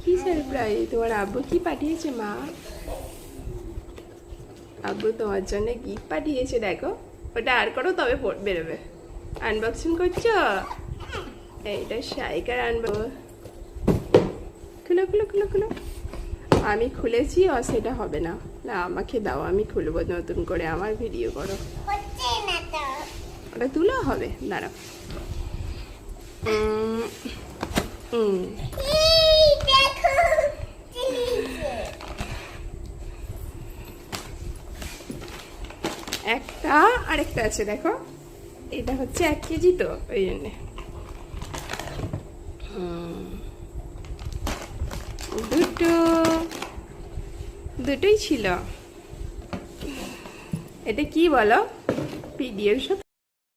কি সারপ্রাইজ? তোমার আব্বু কি পাঠিয়েছে মা? আব্বু তোমার জন্য গিফট পাঠিয়েছে, দেখো। ওটা আর করো, তবে বেরোবে। আনবক্সিং করছো? এইটা সাইকার আনবো। খুলো খুলো খুলো খুলো। আমি খুলেছি, আর সেটা হবে না। না, আমাকে দাও, আমি খুলবো নতুন করে। আমার ভিডিও করো। ওটা তুলা হবে, দাঁড়াও। একটা আরেকটা আছে, দেখো। এটা হচ্ছে 1 কেজি, তো ওই জন্যে। দুটোই ছিল। এটা কি বলো? পিডিএফ সব